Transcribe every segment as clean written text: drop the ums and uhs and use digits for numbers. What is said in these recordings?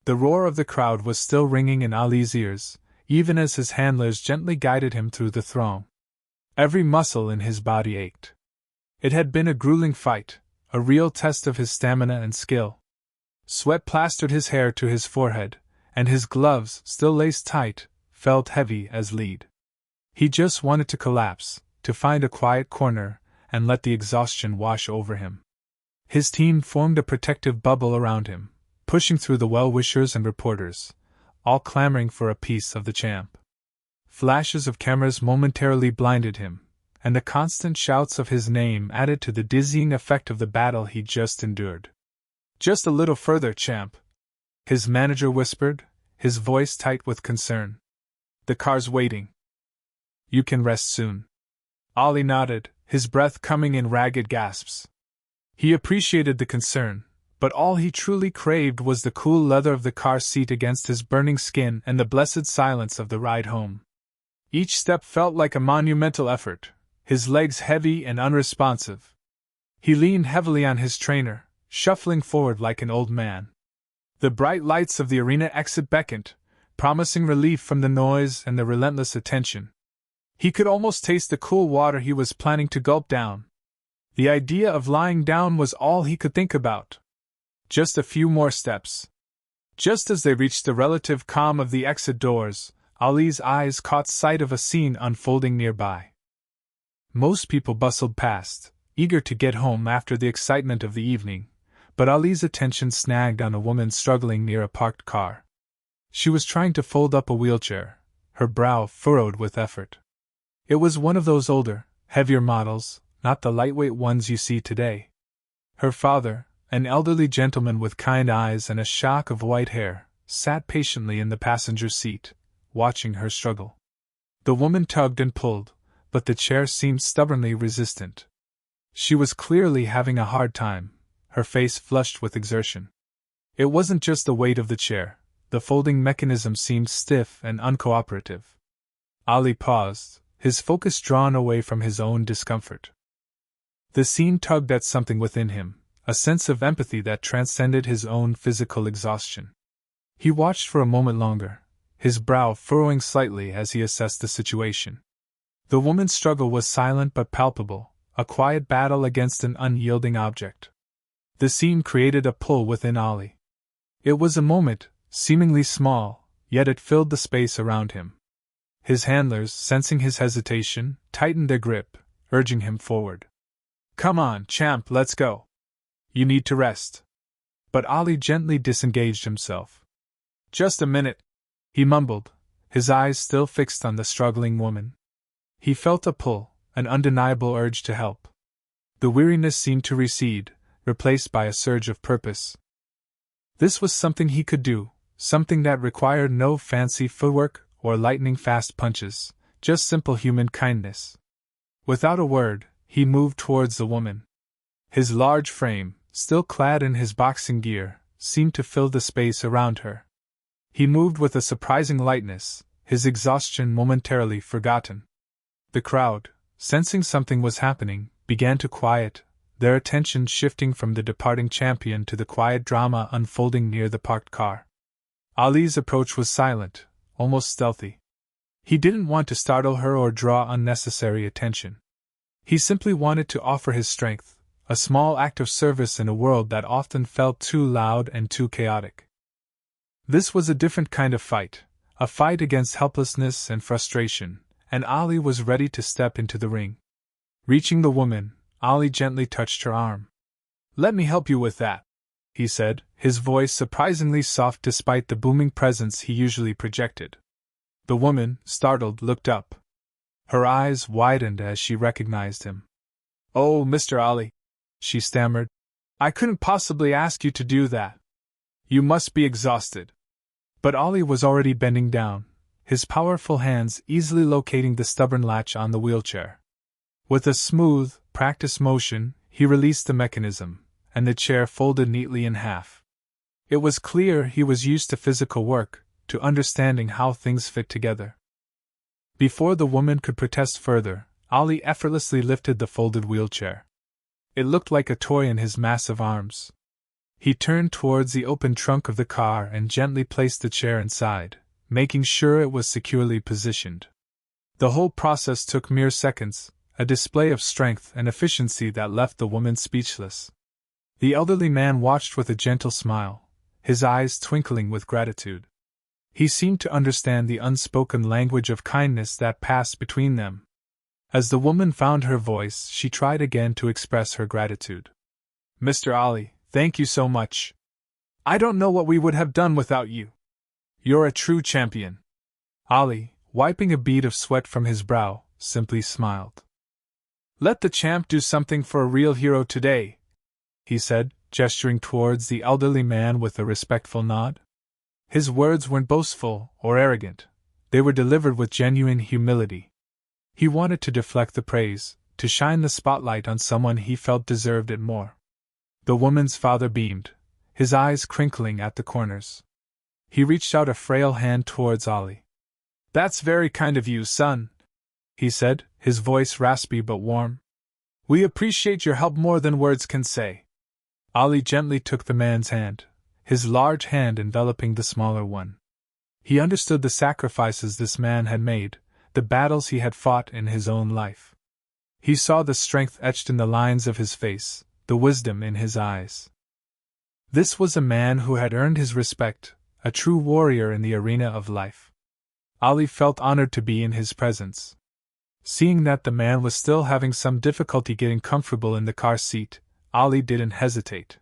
The roar of the crowd was still ringing in Ali's ears, even as his handlers gently guided him through the throng. Every muscle in his body ached. It had been a grueling fight, a real test of his stamina and skill. Sweat plastered his hair to his forehead, and his gloves, still laced tight, felt heavy as lead. He just wanted to collapse, to find a quiet corner, and let the exhaustion wash over him. His team formed a protective bubble around him, pushing through the well-wishers and reporters, all clamoring for a piece of the champ. Flashes of cameras momentarily blinded him, and the constant shouts of his name added to the dizzying effect of the battle he just endured. "Just a little further, champ," his manager whispered, his voice tight with concern. "The car's waiting. You can rest soon." Ali nodded, his breath coming in ragged gasps. He appreciated the concern, but all he truly craved was the cool leather of the car seat against his burning skin and the blessed silence of the ride home. Each step felt like a monumental effort, his legs heavy and unresponsive. He leaned heavily on his trainer, shuffling forward like an old man. The bright lights of the arena exit beckoned, promising relief from the noise and the relentless attention. He could almost taste the cool water he was planning to gulp down. The idea of lying down was all he could think about. Just a few more steps. Just as they reached the relative calm of the exit doors, Ali's eyes caught sight of a scene unfolding nearby. Most people bustled past, eager to get home after the excitement of the evening, but Ali's attention snagged on a woman struggling near a parked car. She was trying to fold up a wheelchair, her brow furrowed with effort. It was one of those older, heavier models, not the lightweight ones you see today. Her father, an elderly gentleman with kind eyes and a shock of white hair, sat patiently in the passenger seat, watching her struggle. The woman tugged and pulled, but the chair seemed stubbornly resistant. She was clearly having a hard time, her face flushed with exertion. It wasn't just the weight of the chair, the folding mechanism seemed stiff and uncooperative. Ali paused, his focus drawn away from his own discomfort. The scene tugged at something within him, a sense of empathy that transcended his own physical exhaustion. He watched for a moment longer, his brow furrowing slightly as he assessed the situation. The woman's struggle was silent but palpable, a quiet battle against an unyielding object. The scene created a pull within Ali. It was a moment, seemingly small, yet it filled the space around him. His handlers, sensing his hesitation, tightened their grip, urging him forward. "Come on, champ, let's go. You need to rest." But Ali gently disengaged himself. "Just a minute," he mumbled, his eyes still fixed on the struggling woman. He felt a pull, an undeniable urge to help. The weariness seemed to recede, replaced by a surge of purpose. This was something he could do, something that required no fancy footwork or lightning-fast punches, just simple human kindness. Without a word, he moved towards the woman. His large frame, still clad in his boxing gear, seemed to fill the space around her. He moved with a surprising lightness, his exhaustion momentarily forgotten. The crowd, sensing something was happening, began to quiet, their attention shifting from the departing champion to the quiet drama unfolding near the parked car. Ali's approach was silent, almost stealthy. He didn't want to startle her or draw unnecessary attention. He simply wanted to offer his strength, a small act of service in a world that often felt too loud and too chaotic. This was a different kind of fight, a fight against helplessness and frustration, and Ali was ready to step into the ring. Reaching the woman, Ali gently touched her arm. "Let me help you with that," he said, his voice surprisingly soft despite the booming presence he usually projected. The woman, startled, looked up. Her eyes widened as she recognized him. "Oh, Mr. Ali," she stammered. "I couldn't possibly ask you to do that. You must be exhausted." But Ali was already bending down, his powerful hands easily locating the stubborn latch on the wheelchair. With a smooth, practiced motion, he released the mechanism, and the chair folded neatly in half. It was clear he was used to physical work, to understanding how things fit together. Before the woman could protest further, Ali effortlessly lifted the folded wheelchair. It looked like a toy in his massive arms. He turned towards the open trunk of the car and gently placed the chair inside, making sure it was securely positioned. The whole process took mere seconds, a display of strength and efficiency that left the woman speechless. The elderly man watched with a gentle smile, his eyes twinkling with gratitude. He seemed to understand the unspoken language of kindness that passed between them. As the woman found her voice, she tried again to express her gratitude. "Mr. Ali, thank you so much. I don't know what we would have done without you. You're a true champion." Ali, wiping a bead of sweat from his brow, simply smiled. "Let the champ do something for a real hero today," he said, gesturing towards the elderly man with a respectful nod. His words weren't boastful or arrogant, they were delivered with genuine humility. He wanted to deflect the praise, to shine the spotlight on someone he felt deserved it more. The woman's father beamed, his eyes crinkling at the corners. He reached out a frail hand towards Ali. "That's very kind of you, son," he said, his voice raspy but warm. "We appreciate your help more than words can say." Ali gently took the man's hand, his large hand enveloping the smaller one. He understood the sacrifices this man had made, the battles he had fought in his own life. He saw the strength etched in the lines of his face, the wisdom in his eyes. This was a man who had earned his respect, a true warrior in the arena of life. Ali felt honored to be in his presence. Seeing that the man was still having some difficulty getting comfortable in the car seat, Ali didn't hesitate.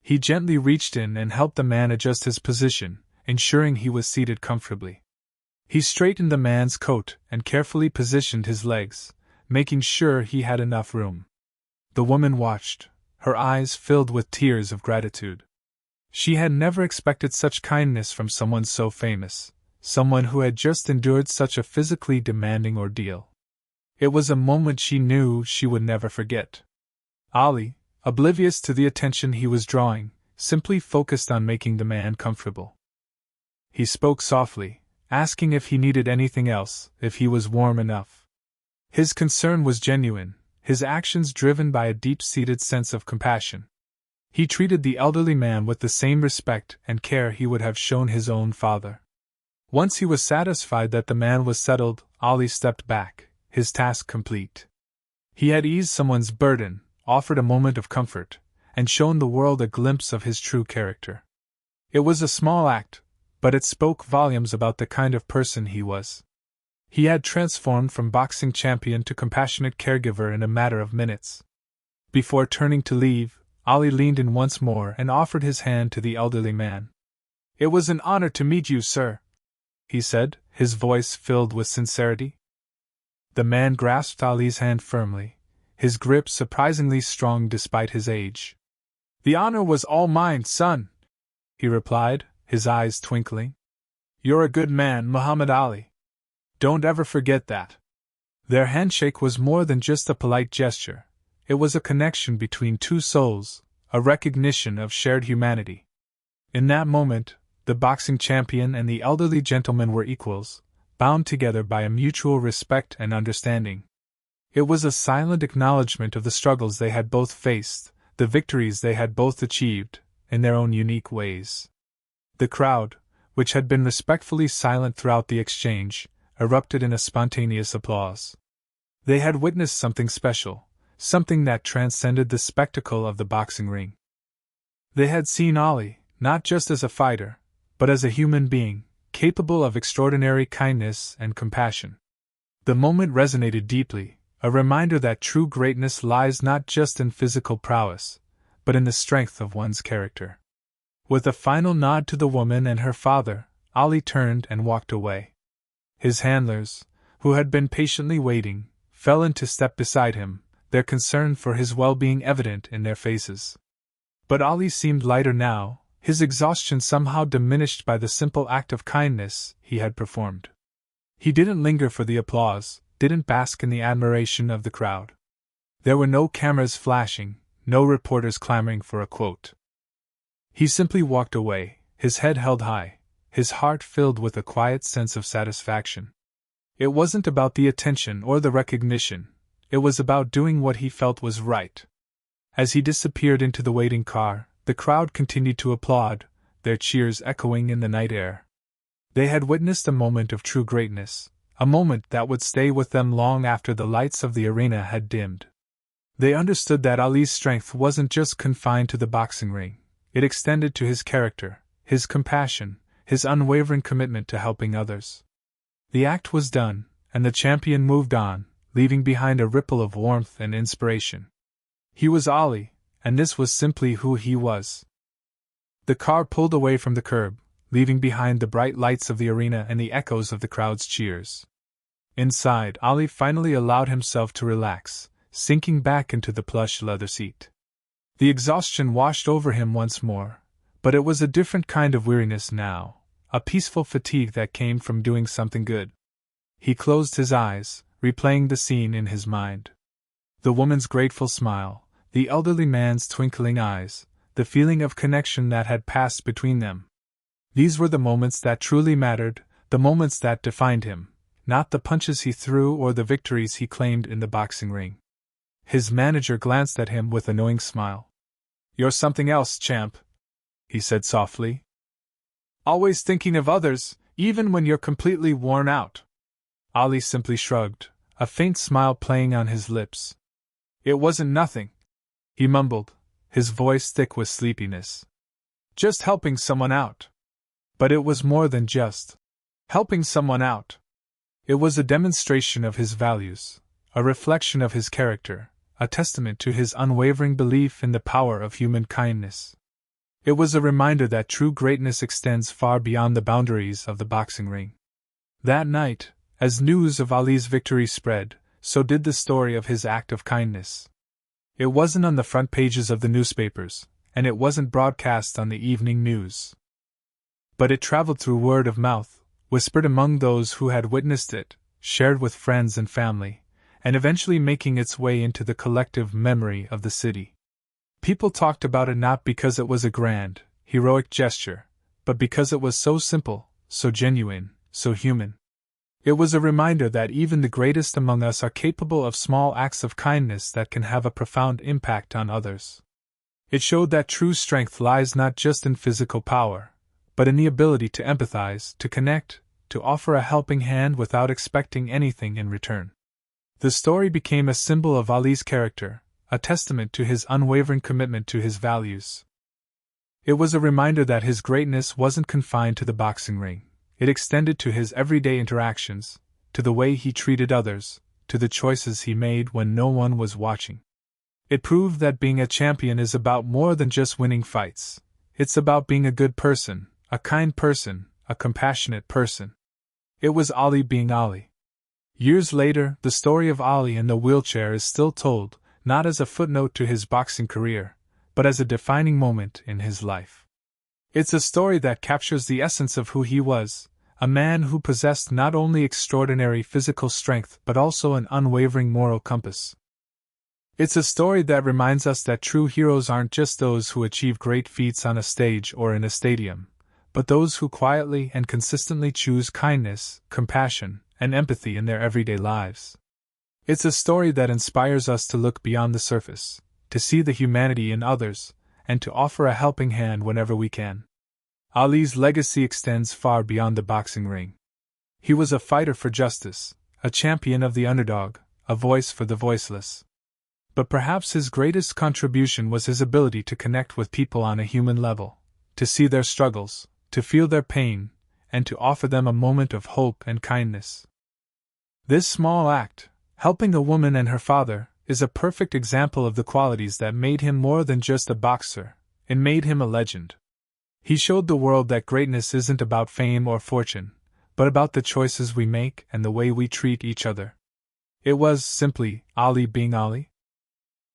He gently reached in and helped the man adjust his position, ensuring he was seated comfortably. He straightened the man's coat and carefully positioned his legs, making sure he had enough room. The woman watched, her eyes filled with tears of gratitude. She had never expected such kindness from someone so famous, someone who had just endured such a physically demanding ordeal. It was a moment she knew she would never forget. Ali, oblivious to the attention he was drawing, simply focused on making the man comfortable. He spoke softly, asking if he needed anything else, if he was warm enough. His concern was genuine, his actions driven by a deep-seated sense of compassion. He treated the elderly man with the same respect and care he would have shown his own father. Once he was satisfied that the man was settled, Ali stepped back, his task complete. He had eased someone's burden, offered a moment of comfort, and shown the world a glimpse of his true character. It was a small act, but it spoke volumes about the kind of person he was. He had transformed from boxing champion to compassionate caregiver in a matter of minutes. Before turning to leave, Ali leaned in once more and offered his hand to the elderly man. "It was an honor to meet you, sir," he said, his voice filled with sincerity. The man grasped Ali's hand firmly, his grip surprisingly strong despite his age. "The honor was all mine, son," he replied, his eyes twinkling. "You're a good man, Muhammad Ali. Don't ever forget that." Their handshake was more than just a polite gesture, it was a connection between two souls, a recognition of shared humanity. In that moment, the boxing champion and the elderly gentleman were equals, bound together by a mutual respect and understanding. It was a silent acknowledgement of the struggles they had both faced, the victories they had both achieved, in their own unique ways. The crowd, which had been respectfully silent throughout the exchange, erupted in a spontaneous applause. They had witnessed something special, something that transcended the spectacle of the boxing ring. They had seen Ali, not just as a fighter, but as a human being, capable of extraordinary kindness and compassion. The moment resonated deeply, a reminder that true greatness lies not just in physical prowess, but in the strength of one's character. With a final nod to the woman and her father, Ali turned and walked away. His handlers, who had been patiently waiting, fell into step beside him, their concern for his well-being evident in their faces. But Ali seemed lighter now, his exhaustion somehow diminished by the simple act of kindness he had performed. He didn't linger for the applause, didn't bask in the admiration of the crowd. There were no cameras flashing, no reporters clamoring for a quote. He simply walked away, his head held high, his heart filled with a quiet sense of satisfaction. It wasn't about the attention or the recognition, it was about doing what he felt was right. As he disappeared into the waiting car, The crowd continued to applaud, their cheers echoing in the night air. They had witnessed a moment of true greatness, a moment that would stay with them long after the lights of the arena had dimmed. They understood that Ali's strength wasn't just confined to the boxing ring, it extended to his character, his compassion, his unwavering commitment to helping others. The act was done, and the champion moved on, leaving behind a ripple of warmth and inspiration. He was Ali, and this was simply who he was. The car pulled away from the curb, leaving behind the bright lights of the arena and the echoes of the crowd's cheers. Inside, Ali finally allowed himself to relax, sinking back into the plush leather seat. The exhaustion washed over him once more, but it was a different kind of weariness now, a peaceful fatigue that came from doing something good. He closed his eyes, replaying the scene in his mind. The woman's grateful smile, the elderly man's twinkling eyes, the feeling of connection that had passed between them. These were the moments that truly mattered, the moments that defined him, not the punches he threw or the victories he claimed in the boxing ring. His manager glanced at him with a knowing smile. "You're something else, champ," he said softly. "Always thinking of others, even when you're completely worn out." Ali simply shrugged, a faint smile playing on his lips. "It wasn't nothing," he mumbled, his voice thick with sleepiness. "Just helping someone out." But it was more than just helping someone out. It was a demonstration of his values, a reflection of his character, a testament to his unwavering belief in the power of human kindness. It was a reminder that true greatness extends far beyond the boundaries of the boxing ring. That night, as news of Ali's victory spread, so did the story of his act of kindness. It wasn't on the front pages of the newspapers, and it wasn't broadcast on the evening news. But it traveled through word of mouth, whispered among those who had witnessed it, shared with friends and family, and eventually making its way into the collective memory of the city. People talked about it not because it was a grand, heroic gesture, but because it was so simple, so genuine, so human. It was a reminder that even the greatest among us are capable of small acts of kindness that can have a profound impact on others. It showed that true strength lies not just in physical power, but in the ability to empathize, to connect, to offer a helping hand without expecting anything in return. The story became a symbol of Ali's character, a testament to his unwavering commitment to his values. It was a reminder that his greatness wasn't confined to the boxing ring. It extended to his everyday interactions, to the way he treated others, to the choices he made when no one was watching. It proved that being a champion is about more than just winning fights. It's about being a good person, a kind person, a compassionate person. It was Ali being Ali. Years later, the story of Ali in the wheelchair is still told, not as a footnote to his boxing career, but as a defining moment in his life. It's a story that captures the essence of who he was, a man who possessed not only extraordinary physical strength but also an unwavering moral compass. It's a story that reminds us that true heroes aren't just those who achieve great feats on a stage or in a stadium, but those who quietly and consistently choose kindness, compassion, and empathy in their everyday lives. It's a story that inspires us to look beyond the surface, to see the humanity in others, and to offer a helping hand whenever we can. Ali's legacy extends far beyond the boxing ring. He was a fighter for justice, a champion of the underdog, a voice for the voiceless. But perhaps his greatest contribution was his ability to connect with people on a human level, to see their struggles, to feel their pain, and to offer them a moment of hope and kindness. This small act, helping a woman and her father, is a perfect example of the qualities that made him more than just a boxer. It made him a legend. He showed the world that greatness isn't about fame or fortune, but about the choices we make and the way we treat each other. It was simply Ali being Ali.